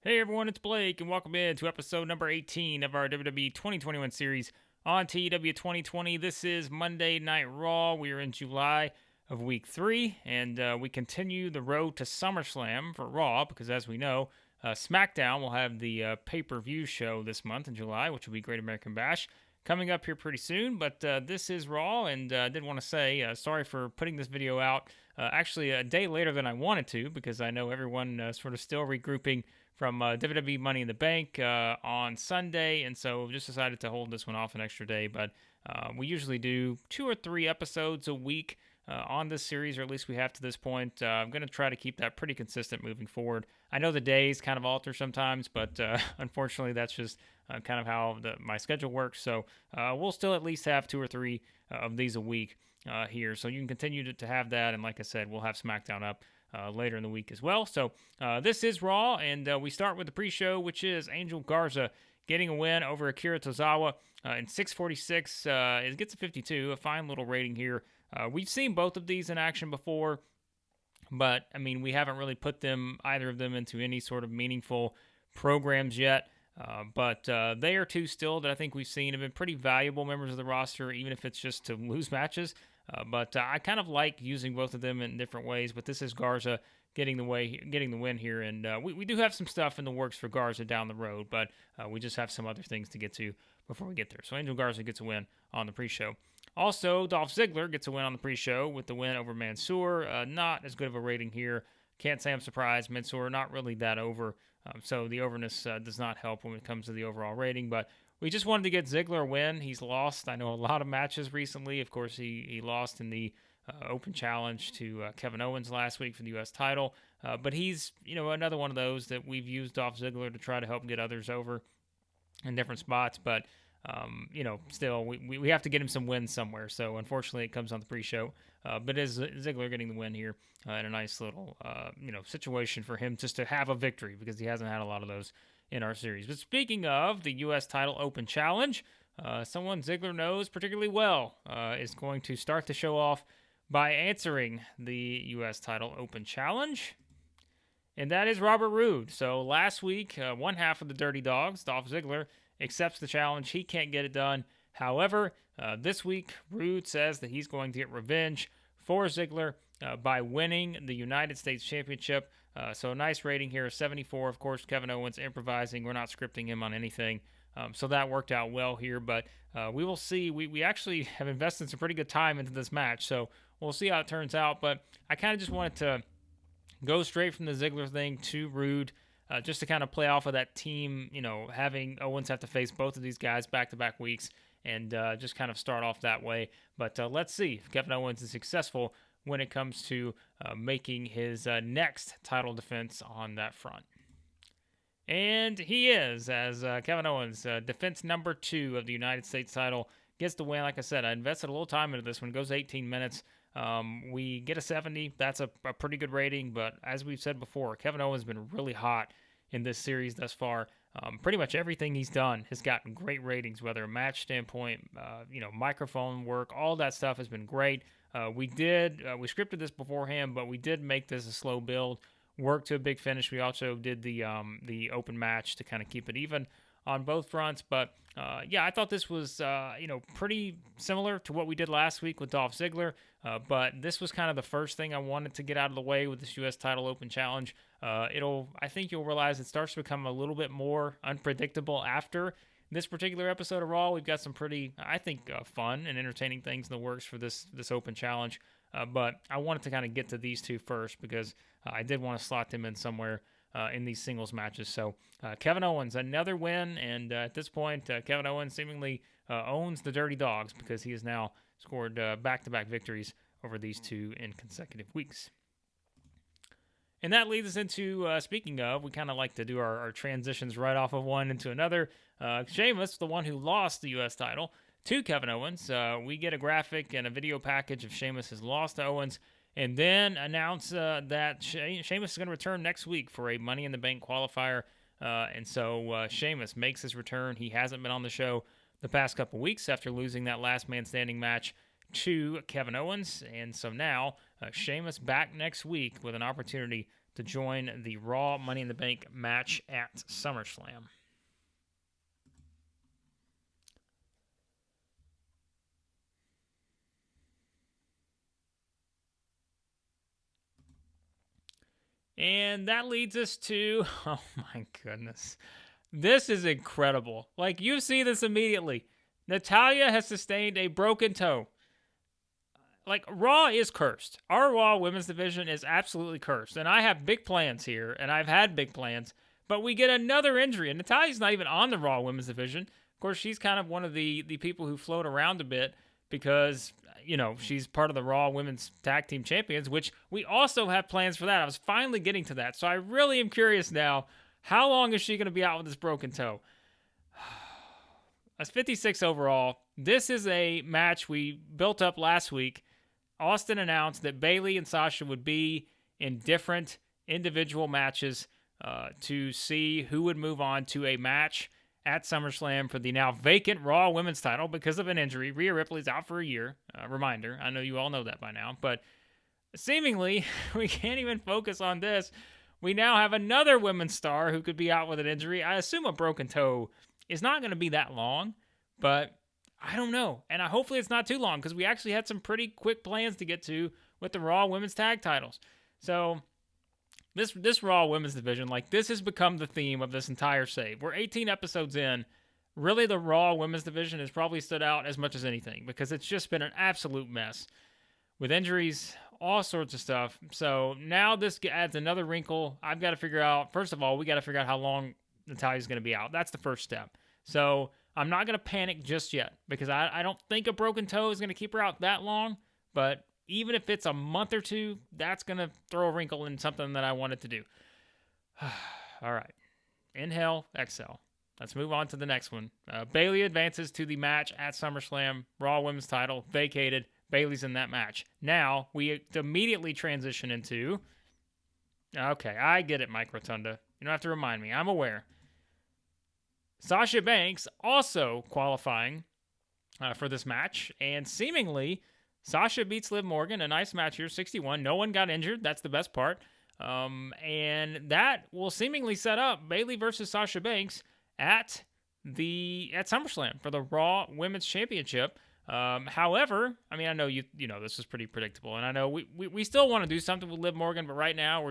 Hey everyone, it's Blake, and welcome in to episode number 18 of our WWE 2021 series on TEW 2020. This is Monday Night Raw. We are in July of Week 3, and we continue the road to SummerSlam for Raw, because as we know, SmackDown will have the pay-per-view show this month in July, which will be Great American Bash, coming up here pretty soon. But this is Raw, and I did want to say sorry for putting this video out actually a day later than I wanted to, because I know everyone sort of still regrouping from WWE Money in the Bank on Sunday, and so just decided to hold this one off an extra day. But we usually do 2 or 3 episodes a week on this series, or at least we have to this point. I'm going to try to keep that pretty consistent moving forward. I know the days kind of alter sometimes, but unfortunately that's just kind of how my schedule works. So we'll still at least have 2 or 3 of these a week here. So you can continue to have that, and like I said, we'll have SmackDown up later in the week as well. So this is Raw, and we start with the pre-show, which is Angel Garza getting a win over Akira Tozawa in 646. It gets a 52, a fine little rating here. We've seen both of these in action before, but I mean, we haven't really put either of them into any sort of meaningful programs yet. But they are two still that I think we've seen have been pretty valuable members of the roster, even if it's just to lose matches. But I kind of like using both of them in different ways. But this is Garza getting the win here, and we do have some stuff in the works for Garza down the road, but we just have some other things to get to before we get there. So Angel Garza gets a win on the pre-show. Also, Dolph Ziggler gets a win on the pre-show with the win over Mansoor. Not as good of a rating here. Can't say I'm surprised. Mansoor not really that over, so the overness does not help when it comes to the overall rating, but we just wanted to get Ziggler a win. He's lost, I know, a lot of matches recently. Of course, he lost in the Open Challenge to Kevin Owens last week for the U.S. title. But he's, another one of those that we've used Dolph Ziggler to try to help get others over in different spots. But, still, we have to get him some wins somewhere. So, unfortunately, it comes on the pre-show. But is Ziggler getting the win here in a nice little, situation for him just to have a victory, because he hasn't had a lot of those in our series. But speaking of the U.S. title Open Challenge, someone Ziggler knows particularly well is going to start the show off by answering the U.S. title Open Challenge, and that is Robert Roode. So last week, one half of the Dirty Dogs, Dolph Ziggler, accepts the challenge. He can't get it done. However, this week, Roode says that he's going to get revenge for Ziggler by winning the United States Championship. So a nice rating here, 74. Of course, Kevin Owens improvising. We're not scripting him on anything. So that worked out well here. But we will see. We actually have invested some pretty good time into this match. So we'll see how it turns out. But I kind of just wanted to go straight from the Ziggler thing to Roode, just to kind of play off of that team, having Owens have to face both of these guys back-to-back weeks, and just kind of start off that way. But let's see if Kevin Owens is successful when it comes to making his next title defense on that front. And he is, as Kevin Owens, defense number 2 of the United States title, gets the win. Like I said, I invested a little time into this one. It goes 18 minutes. We get a 70. That's a pretty good rating, but as we've said before, Kevin Owens has been really hot in this series thus far. Pretty much everything he's done has gotten great ratings, whether a match standpoint, microphone work, all that stuff has been great. We scripted this beforehand, but we did make this a slow build, work to a big finish. We also did the open match to kind of keep it even on both fronts. But I thought this was pretty similar to what we did last week with Dolph Ziggler. But this was kind of the first thing I wanted to get out of the way with this U.S. title Open Challenge. I think you'll realize it starts to become a little bit more unpredictable after this particular episode of Raw. We've got some pretty, I think, fun and entertaining things in the works for this Open Challenge. But I wanted to kind of get to these two first, because I did want to slot them in somewhere in these singles matches. So Kevin Owens, another win, and at this point, Kevin Owens seemingly owns the Dirty Dogs, because he has now scored back-to-back victories over these two in consecutive weeks. And that leads us into, speaking of, we kind of like to do our transitions right off of one into another. Sheamus, the one who lost the U.S. title to Kevin Owens. We get a graphic and a video package of Sheamus has lost to Owens, and then announce that Sheamus is going to return next week for a Money in the Bank qualifier. And so Sheamus makes his return. He hasn't been on the show the past couple weeks after losing that last man standing match to Kevin Owens. And so now Sheamus back next week with an opportunity to join the Raw Money in the Bank match at SummerSlam. And that leads us to, oh my goodness, this is incredible. Like, you see this immediately. Natalya has sustained a broken toe. Like, Raw is cursed. Our Raw women's division is absolutely cursed. And I have big plans here, and I've had big plans. But we get another injury, and Natalya's not even on the Raw women's division. Of course, she's kind of one of the people who float around a bit because, you know, she's part of the Raw Women's Tag Team Champions, which we also have plans for that. I was finally getting to that. So I really am curious now, how long is she going to be out with this broken toe? That's 56 overall. This is a match we built up last week. Austin announced that Bayley and Sasha would be in different individual matches to see who would move on to a match at SummerSlam for the now vacant Raw Women's title because of an injury. Rhea Ripley's out for a year. Reminder, I know you all know that by now, but seemingly we can't even focus on this. We now have another women's star who could be out with an injury. I assume a broken toe is not going to be that long, but I don't know. And hopefully it's not too long because we actually had some pretty quick plans to get to with the Raw Women's Tag titles. So this Raw Women's division, like, this has become the theme of this entire save. We're 18 episodes in. Really, the Raw Women's division has probably stood out as much as anything because it's just been an absolute mess with injuries, all sorts of stuff. So now this adds another wrinkle. I've got to figure out, first of all, we got to figure out how long Natalya's going to be out. That's the first step. So I'm not going to panic just yet because I don't think a broken toe is going to keep her out that long. But even if it's a month or two, that's going to throw a wrinkle in something that I wanted to do. All right. Inhale, exhale. Let's move on to the next one. Bayley advances to the match at SummerSlam. Raw Women's title vacated. Bayley's in that match. Now, we immediately transition into... Okay, I get it, Mike Rotunda. You don't have to remind me. I'm aware. Sasha Banks also qualifying for this match. And seemingly, Sasha beats Liv Morgan. A nice match here, 61. No one got injured. That's the best part. And that will seemingly set up Bayley versus Sasha Banks at SummerSlam for the Raw Women's Championship. However, I mean, I know you know this is pretty predictable, and I know we still want to do something with Liv Morgan, but right now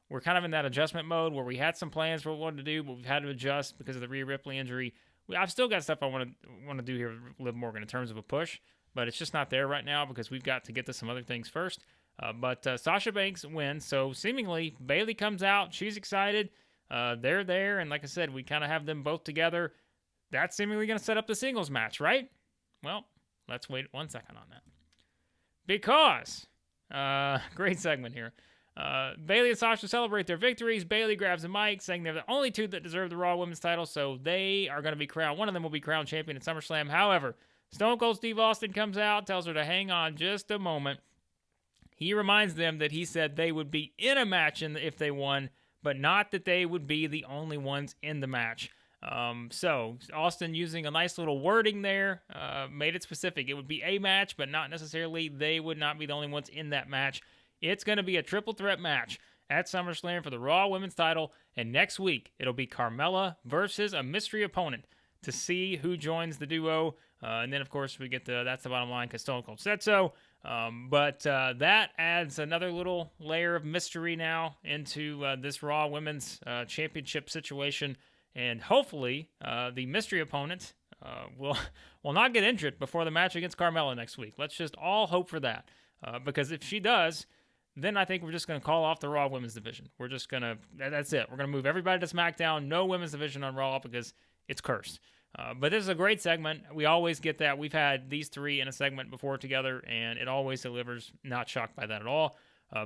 we're kind of in that adjustment mode where we had some plans for what we wanted to do, but we've had to adjust because of the Rhea Ripley injury. I've still got stuff I want to do here with Liv Morgan in terms of a push, but it's just not there right now because we've got to get to some other things first. But Sasha Banks wins, so seemingly Bayley comes out. She's excited. They're there, and like I said, we kind of have them both together. That's seemingly going to set up the singles match, right? Well, let's wait 1 second on that. Because, great segment here. Bayley and Sasha celebrate their victories. Bayley grabs a mic, saying they're the only two that deserve the Raw Women's title, so they are going to be crowned. One of them will be crowned champion at SummerSlam. However, Stone Cold Steve Austin comes out, tells her to hang on just a moment. He reminds them that he said they would be in a match if they won, but not that they would be the only ones in the match. So Austin, using a nice little wording there, made it specific. It would be a match, but not necessarily they would not be the only ones in that match. It's going to be a triple threat match at SummerSlam for the Raw Women's title, and next week it'll be Carmella versus a mystery opponent to see who joins the duo. And then, of course, we get that's the bottom line because Stone Cold said so. But that adds another little layer of mystery now into this Raw Women's Championship situation. And hopefully, the mystery opponent will not get injured before the match against Carmella next week. Let's just all hope for that. Because if she does, then I think we're just going to call off the Raw Women's division. We're just going to, that's it. We're going to move everybody to SmackDown. No Women's division on Raw because it's cursed. But this is a great segment. We always get that. We've had these three in a segment before together, and it always delivers. Not shocked by that at all.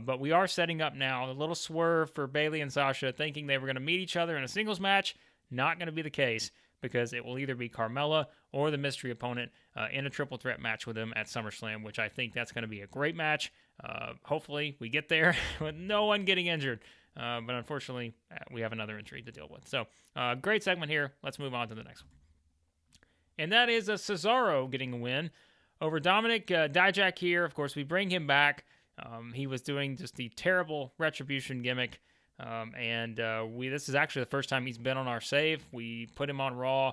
But we are setting up now a little swerve for Bayley and Sasha, thinking they were going to meet each other in a singles match. Not going to be the case because it will either be Carmella or the mystery opponent in a triple threat match with them at SummerSlam, which I think that's going to be a great match. Hopefully we get there with no one getting injured. But unfortunately, we have another injury to deal with. So great segment here. Let's move on to the next one. And that is Cesaro getting a win over Dominic Dijak here. Of course, we bring him back. He was doing just the terrible Retribution gimmick This is actually the first time he's been on our save. We put him on Raw.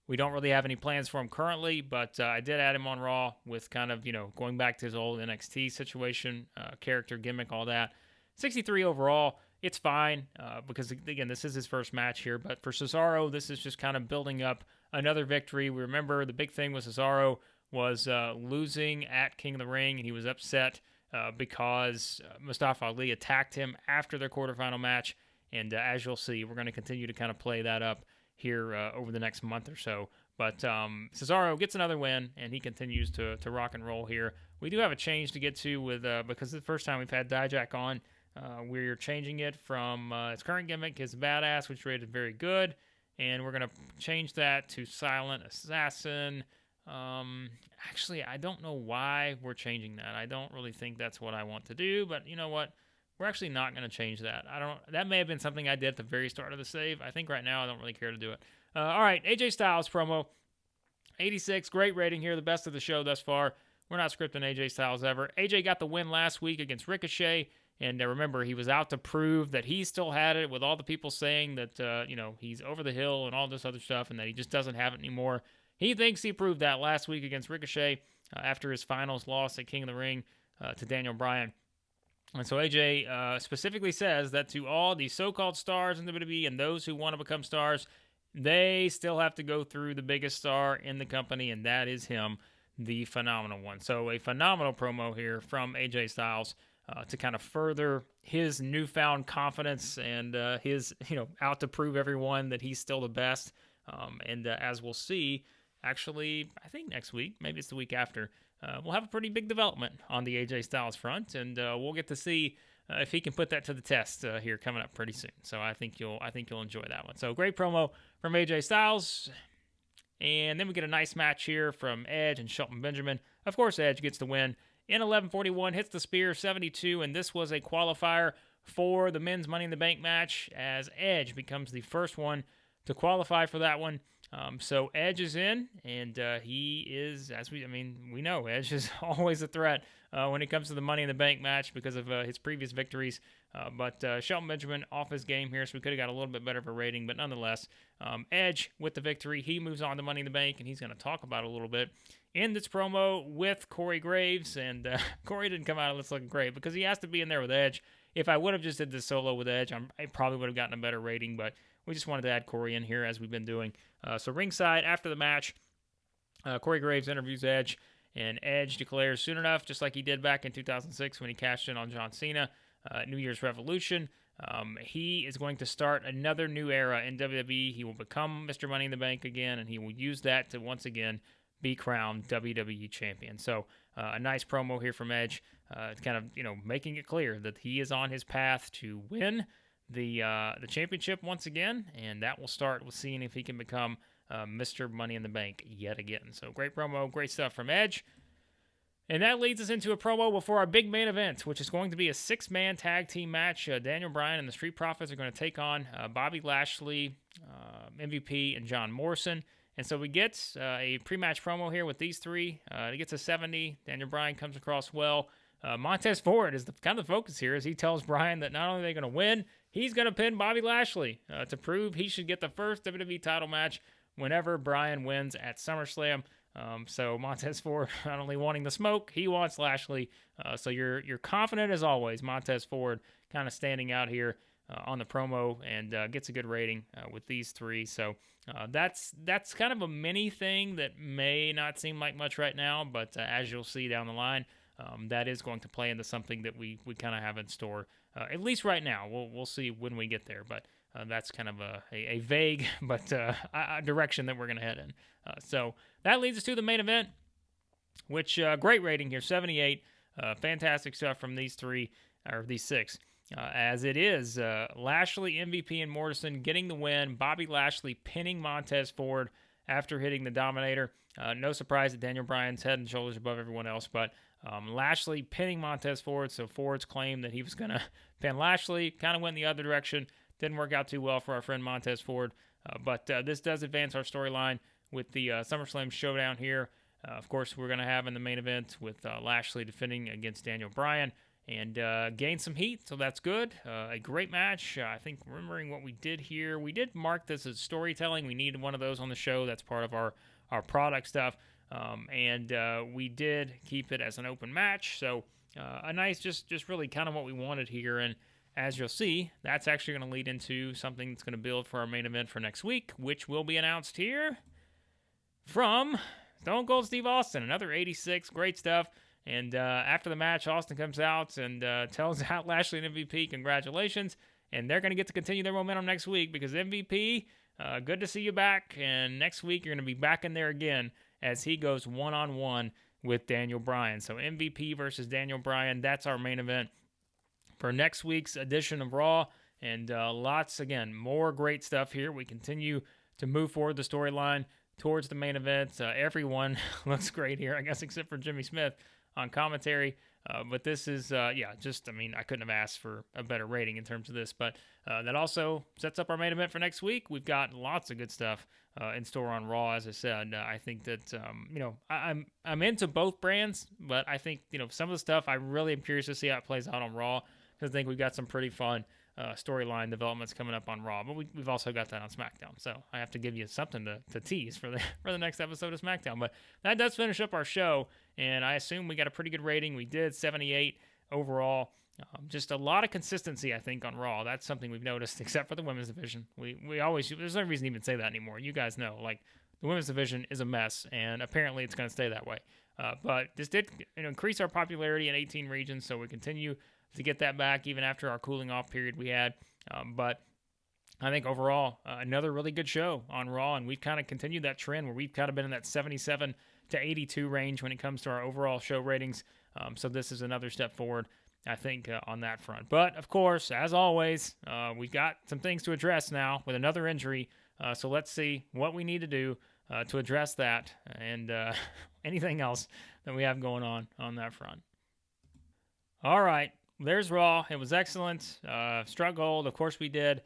We don't really have any plans for him currently, but I did add him on Raw with kind of, going back to his old NXT situation, character, gimmick, all that. 63 overall. It's fine because, again, this is his first match here. But for Cesaro, this is just kind of building up another victory. We remember the big thing with Cesaro was losing at King of the Ring, and he was upset because Mustafa Ali attacked him after their quarterfinal match. And as you'll see, we're going to continue to kind of play that up here over the next month or so. But Cesaro gets another win, and he continues to rock and roll here. We do have a change to get to with because it's the first time we've had Dijak on. We're changing it from its current gimmick, his badass, which rated very good, and we're going to change that to Silent Assassin. Actually, I don't know why we're changing that. I don't really think that's what I want to do, but you know what? We're actually not going to change that. That may have been something I did at the very start of the save. I think right now I don't really care to do it. All right, AJ Styles promo. 86, great rating here, the best of the show thus far. We're not scripting AJ Styles ever. AJ got the win last week against Ricochet, and remember, he was out to prove that he still had it with all the people saying that, he's over the hill and all this other stuff and that he just doesn't have it anymore. He thinks he proved that last week against Ricochet after his finals loss at King of the Ring to Daniel Bryan. And so AJ specifically says that to all the so-called stars in the WWE and those who want to become stars, they still have to go through the biggest star in the company, and that is him, the phenomenal one. So a phenomenal promo here from AJ Styles to kind of further his newfound confidence and his, out to prove everyone that he's still the best. As we'll see, actually, I think next week, maybe it's the week after, we'll have a pretty big development on the AJ Styles front, and we'll get to see if he can put that to the test here coming up pretty soon. So I think you'll enjoy that one. So great promo from AJ Styles, and then we get a nice match here from Edge and Shelton Benjamin. Of course, Edge gets the win in 11:41, hits the spear 72, and this was a qualifier for the men's Money in the Bank match as Edge becomes the first one to qualify for that one. So Edge is in, and he is, we know Edge is always a threat when it comes to the Money in the Bank match because of his previous victories. But Shelton Benjamin off his game here, so we could have got a little bit better of a rating. But nonetheless, Edge with the victory. He moves on to Money in the Bank, and he's going to talk about it a little bit in this promo with Corey Graves. And Corey didn't come out of this looking great because he has to be in there with Edge. If I would have just did this solo with Edge, I probably would have gotten a better rating, but we just wanted to add Corey in here as we've been doing. So ringside, after the match, Corey Graves interviews Edge, and Edge declares soon enough, just like he did back in 2006 when he cashed in on John Cena at New Year's Revolution, he is going to start another new era in WWE. He will become Mr. Money in the Bank again, and he will use that to once again be crowned WWE Champion. So a nice promo here from Edge, kind of making it clear that he is on his path to win the championship once again, and that will start with seeing if he can become Mr. Money in the Bank yet again. So great promo, great stuff from Edge. And that leads us into a promo before our big main event, which is going to be a 6-man tag team match. Daniel Bryan and the Street Profits are going to take on Bobby Lashley, MVP, and John Morrison. And so we get a pre-match promo here with these three. It gets a 70. Daniel Bryan comes across well. Montez Ford is kind of the focus here as he tells Bryan that not only are they going to win, he's going to pin Bobby Lashley to prove he should get the first WWE title match whenever Bryan wins at SummerSlam. So Montez Ford not only wanting the smoke, he wants Lashley. So you're confident as always. Montez Ford kind of standing out here on the promo and gets a good rating with these three. So that's kind of a mini thing that may not seem like much right now, but as you'll see down the line, that is going to play into something that we kind of have in store, at least right now. We'll see when we get there, but that's kind of a vague but a direction that we're going to head in. So that leads us to the main event, which great rating here, 78. Fantastic stuff from these three, or these six. As it is, Lashley, MVP, and Morrison getting the win. Bobby Lashley pinning Montez Ford after hitting the Dominator. No surprise that Daniel Bryan's head and shoulders above everyone else, but Lashley pinning Montez Ford, so Ford's claim that he was going to pin Lashley kind of went the other direction. Didn't work out too well for our friend Montez Ford, but this does advance our storyline with the SummerSlam showdown here. Of course, we're going to have in the main event with Lashley defending against Daniel Bryan, and gained some heat, so that's good. A great match. I think remembering what we did here, we did mark this as storytelling. We needed one of those on the show. That's part of our product stuff. And we did keep it as an open match, so a nice, just really kind of what we wanted here. And as you'll see, that's actually going to lead into something that's going to build for our main event for next week, which will be announced here from Stone Cold Steve Austin. Another 86, great stuff. And after the match, Austin comes out and tells out Lashley and MVP, congratulations. And they're going to get to continue their momentum next week because MVP, good to see you back. And next week, you're going to be back in there again as he goes one-on-one with Daniel Bryan. So MVP versus Daniel Bryan, that's our main event for next week's edition of Raw. And lots, again, more great stuff here. We continue to move forward the storyline towards the main event. Everyone looks great here, I guess, except for Jimmy Smith on commentary. But this is, I couldn't have asked for a better rating in terms of this. But that also sets up our main event for next week. We've got lots of good stuff in store on Raw, as I said. I think that, I'm into both brands, but I think, some of the stuff I really am curious to see how it plays out on Raw, because I think we've got some pretty fun storyline developments coming up on Raw, but we've also got that on SmackDown. So I have to give you something to tease for the next episode of SmackDown. But that does finish up our show, and I assume we got a pretty good rating. We did 78 overall. Just a lot of consistency, I think, on Raw. That's something we've noticed, except for the women's division. We always, there's no reason to even say that anymore. You guys know, the women's division is a mess, and apparently it's going to stay that way. But this did increase our popularity in 18 regions, so we continue to get that back even after our cooling off period we had. But I think overall, another really good show on Raw, and we've kind of continued that trend where we've kind of been in that 77 to 82 range when it comes to our overall show ratings. So this is another step forward, I think, on that front. But, of course, as always, we've got some things to address now with another injury. So let's see what we need to do to address that and anything else that we have going on that front. All right. There's Raw. It was excellent. Struck gold. Of course we did.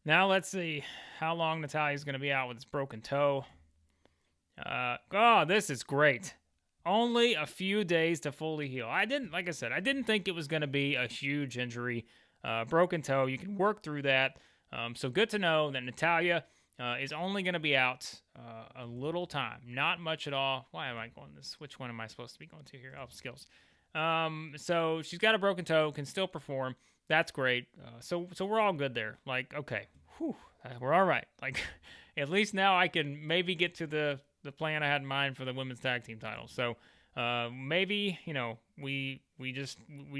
Now let's see how long Natalya's going to be out with this broken toe. This is great. Only a few days to fully heal. I didn't think it was going to be a huge injury. Broken toe. You can work through that. So good to know that Natalya is only going to be out a little time. Not much at all. Why am I going this? Which one am I supposed to be going to here? Oh, skills. So she's got a broken toe, can still perform. That's great. So we're all good there. Okay, we're all right. At least now I can maybe get to the plan I had in mind for the women's tag team title. So, maybe, we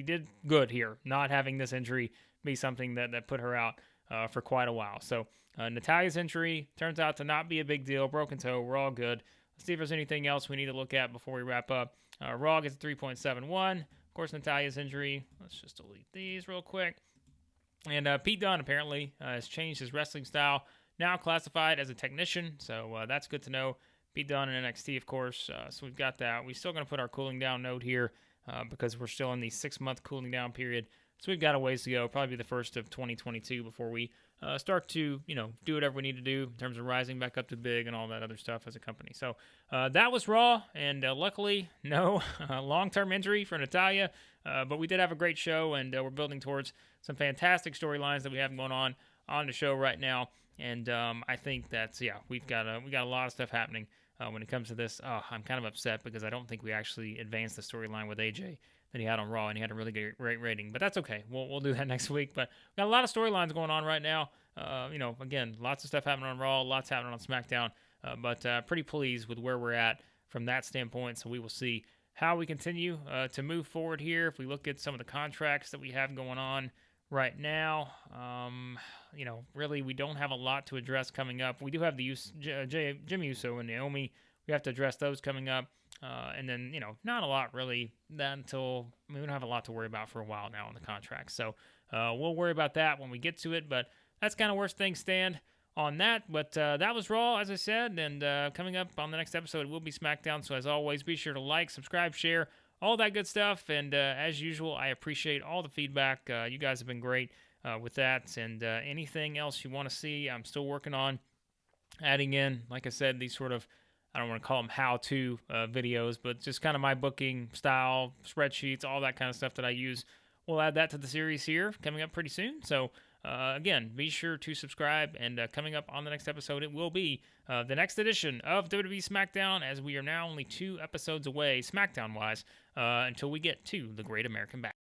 did good here, not having this injury be something that put her out, for quite a while. So, Natalya's injury turns out to not be a big deal. Broken toe, we're all good. Let's see if there's anything else we need to look at before we wrap up. Raw gets a 3.71. Of course, Natalya's injury. Let's just delete these real quick. And Pete Dunne apparently has changed his wrestling style. Now classified as a technician, so that's good to know. Pete Dunne in NXT, of course. So we've got that. We're still going to put our cooling down note here because we're still in the 6-month cooling down period. So we've got a ways to go. Probably the first of 2022 before we start to, do whatever we need to do in terms of rising back up to big and all that other stuff as a company. So that was Raw, and luckily, no long-term injury for Natalya. But we did have a great show, and we're building towards some fantastic storylines that we have going on the show right now. And I think that's, we got a lot of stuff happening when it comes to this. I'm kind of upset because I don't think we actually advanced the storyline with AJ that he had on Raw, and he had a really great rating. But that's okay. We'll do that next week. But we got a lot of storylines going on right now. Again, lots of stuff happening on Raw, lots happening on SmackDown. But pretty pleased with where we're at from that standpoint. So we will see how we continue to move forward here. If we look at some of the contracts that we have going on right now, really we don't have a lot to address coming up. We do have the Jimmy Uso and Naomi. We have to address those coming up. And then, not a lot really until we don't have a lot to worry about for a while now on the contract. So we'll worry about that when we get to it. But that's kind of where things stand on that. But that was Raw, as I said. And coming up on the next episode will be SmackDown. So as always, be sure to like, subscribe, share, all that good stuff. And as usual, I appreciate all the feedback. You guys have been great with that. And anything else you want to see, I'm still working on adding in, like I said, these sort of, I don't want to call them how-to videos, but just kind of my booking style, spreadsheets, all that kind of stuff that I use we'll add that to the series here coming up pretty soon. So again, be sure to subscribe. And coming up on the next episode, it will be the next edition of WWE SmackDown, as we are now only 2 episodes away, SmackDown-wise, until we get to the Great American Bash.